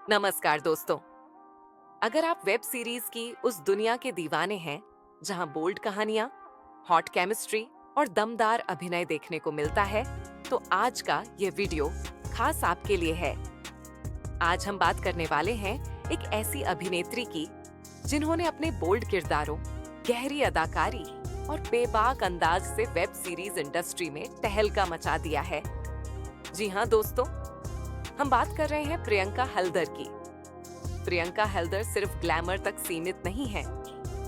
नमस्कार दोस्तों। अगर आप वेब सीरीज की उस दुनिया के दीवाने हैं जहां बोल्ड कहानियां, हॉट केमिस्ट्री और दमदार अभिनय देखने को मिलता है, तो आज का ये वीडियो खास आपके लिए है। आज हम बात करने वाले हैं एक ऐसी अभिनेत्री की जिन्होंने अपने बोल्ड किरदारों, गहरी अदाकारी और बेबाक अंदाज से वेब सीरीज इंडस्ट्री में तहलका मचा दिया है। जी हाँ दोस्तों, हम बात कर रहे हैं प्रियंका हल्दर की। प्रियंका हल्दर सिर्फ ग्लैमर तक सीमित नहीं है,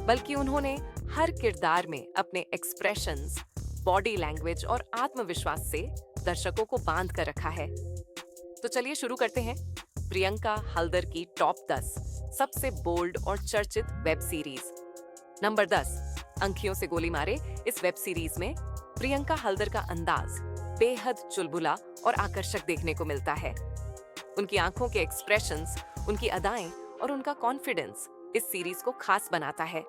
बल्कि उन्होंने हर किरदार में अपने एक्सप्रेशंस, बॉडी लैंग्वेज और आत्मविश्वास से दर्शकों को बांध कर रखा है। तो चलिए शुरू करते हैं प्रियंका हल्दर की टॉप 10 सबसे बोल्ड और चर्चित वेब सीरीज। नंबर 10, अंखियों से गोली मारे। इस वेब सीरीज में प्रियंका हल्दर का अंदाज बेहद चुलबुला और आकर्षक देखने को मिलता है। उनकी आंखों के एक्सप्रेशंस, उनकी अदाएं और उनका कॉन्फिडेंस इस सीरीज को खास बनाता है।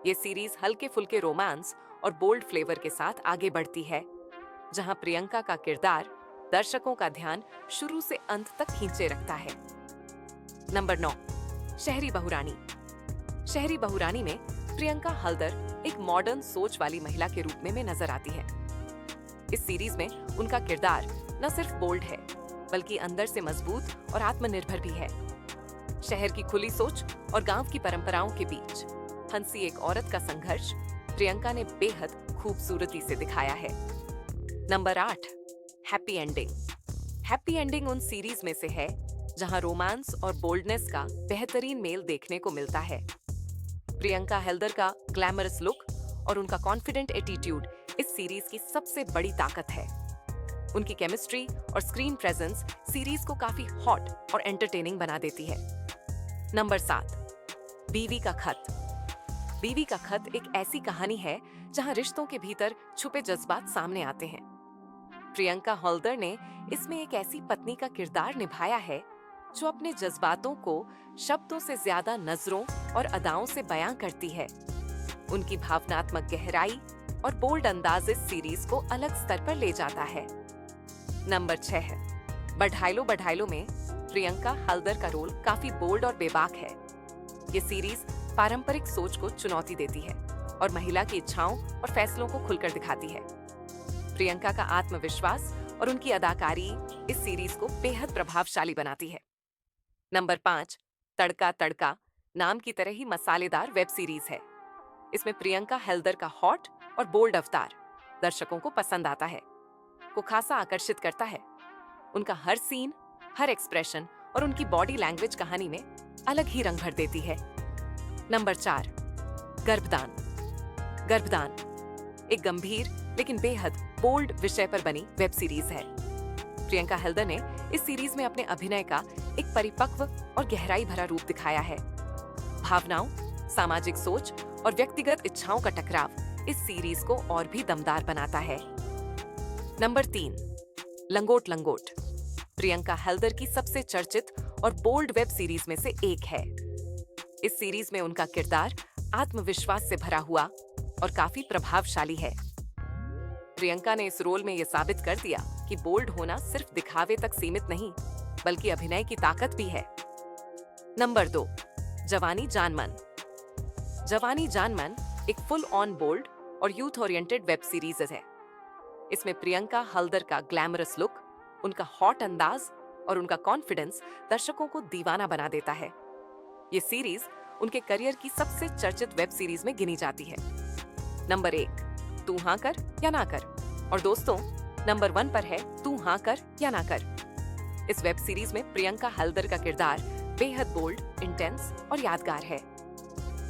ये सीरीज हल्के फुल्के रोमांस और बोल्ड फ्लेवर के साथ आगे बढ़ती है, जहां प्रियंका का किरदार दर्शकों का ध्यान शुरू से अंत तक खींचे रखता है। नंबर 9, शहरी बहुरानी। शहरी बहुरानी में प्रियंका हल्दर एक मॉडर्न सोच वाली महिला के रूप में नजर आती है। इस सीरीज में उनका किरदार न सिर्फ बोल्ड है, बल्कि अंदर से मजबूत और आत्मनिर्भर भी है। शहर की खुली सोच और गांव की परंपराओं के बीच फंसी एक औरत का संघर्ष प्रियंका ने बेहद खूबसूरती से दिखाया है। Number 8, happy ending. Happy ending उन सीरीज में से है जहां रोमांस और बोल्डनेस का बेहतरीन मेल देखने को मिलता है। प्रियंका हल्दर का ग्लैमरस लुक और उनका कॉन्फिडेंट एटीट्यूड इस सीरीज की सबसे बड़ी ताकत है। उनकी केमिस्ट्री और स्क्रीन प्रेजेंस सीरीज को काफी हॉट और एंटरटेनिंग बना देती है। नंबर 7, बीवी का खत। बीवी का खत एक ऐसी कहानी है जहां रिश्तों के भीतर छुपे जज्बात सामने आते हैं। प्रियंका हल्दर ने इसमें एक ऐसी पत्नी का किरदार निभाया है जो अपने जज्बातों को शब्दों से ज्यादा नजरों और अदाओं से बयां करती है। उनकी भावनात्मक गहराई और बोल्ड अंदाज इस सीरीज को अलग स्तर पर ले जाता है। नंबर 6 है बढ़ाई लो में प्रियंका हल्दर का रोल काफी बोल्ड और बेबाक है। ये सीरीज पारंपरिक सोच को चुनौती देती है और महिला की इच्छाओं और फैसलों को खुलकर दिखाती है। प्रियंका का आत्मविश्वास और उनकी अदाकारी इस सीरीज को बेहद प्रभावशाली बनाती है। नंबर 5, तड़का तड़का नाम की तरह ही मसालेदार वेब सीरीज है। इसमें प्रियंका हल्दर का हॉट और बोल्ड अवतार दर्शकों को पसंद आता है, को खासा आकर्षित करता है। उनका हर सीन, हर एक्सप्रेशन और उनकी बॉडी लैंग्वेज कहानी में अलग ही रंग भर देती है। नंबर 4, गर्भदान। गर्भदान एक गंभीर लेकिन बेहद बोल्ड विषय पर बनी वेब सीरीज है। प्रियंका हल्दर ने इस सीरीज में अपने अभिनय का एक परिपक्व और गहराई भरा रूप दिखाया है। भावनाओं, सामाजिक सोच और व्यक्तिगत इच्छाओं का टकराव इस सीरीज को और भी दमदार बनाता है। नंबर 3, लंगोट लंगोट प्रियंका हल्दर की सबसे चर्चित और बोल्ड वेब सीरीज में से एक है। इस सीरीज में उनका किरदार आत्मविश्वास से भरा हुआ और काफी प्रभावशाली है। प्रियंका ने इस रोल में यह साबित कर दिया कि बोल्ड होना सिर्फ दिखावे तक सीमित नहीं, बल्कि अभिनय की ताकत भी है। नंबर 2, जवानी जानमन। जवानी जानमन एक फुल ऑन बोल्ड और यूथ ओरिएंटेड वेब सीरीज है। इसमें प्रियंका हल्दर का ग्लैमरस लुक, उनका हॉट अंदाज और उनका कॉन्फिडेंस दर्शकों को दीवाना बना देता है। ये सीरीज उनके करियर की सबसे चर्चित वेब सीरीज में गिनी जाती है। नंबर 1, तू हाँ कर या ना कर। और दोस्तों, नंबर 1 पर है तू हाँ कर या ना कर। इस वेब सीरीज में प्रियंका हल्दर का किरदार बेहद बोल्ड, इंटेंस और यादगार है।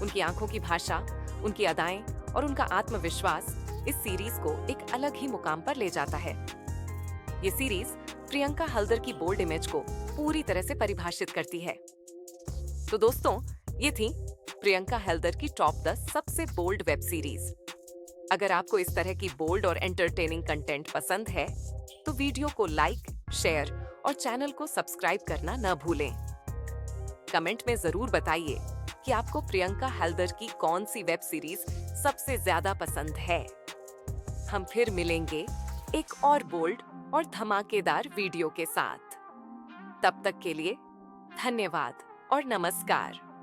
उनकी आंखों की भाषा, उनकी अदाएं और उनका आत्मविश्वास इस सीरीज को एक अलग ही मुकाम पर ले जाता है। ये सीरीज प्रियंका हल्दर की बोल्ड इमेज को पूरी तरह से परिभाषित करती है। तो दोस्तों, ये थी प्रियंका हल्दर की टॉप 10 सबसे बोल्ड वेब सीरीज। अगर आपको इस तरह की बोल्ड और एंटरटेनिंग कंटेंट पसंद है, तो वीडियो को लाइक, शेयर और चैनल को सब्सक्राइब करना न भूलें। कमेंट में जरूर बताइए कि आपको प्रियंका हल्दर की कौन सी वेब सीरीज सबसे ज्यादा पसंद है। हम फिर मिलेंगे एक और बोल्ड और धमाकेदार वीडियो के साथ। तब तक के लिए धन्यवाद और नमस्कार।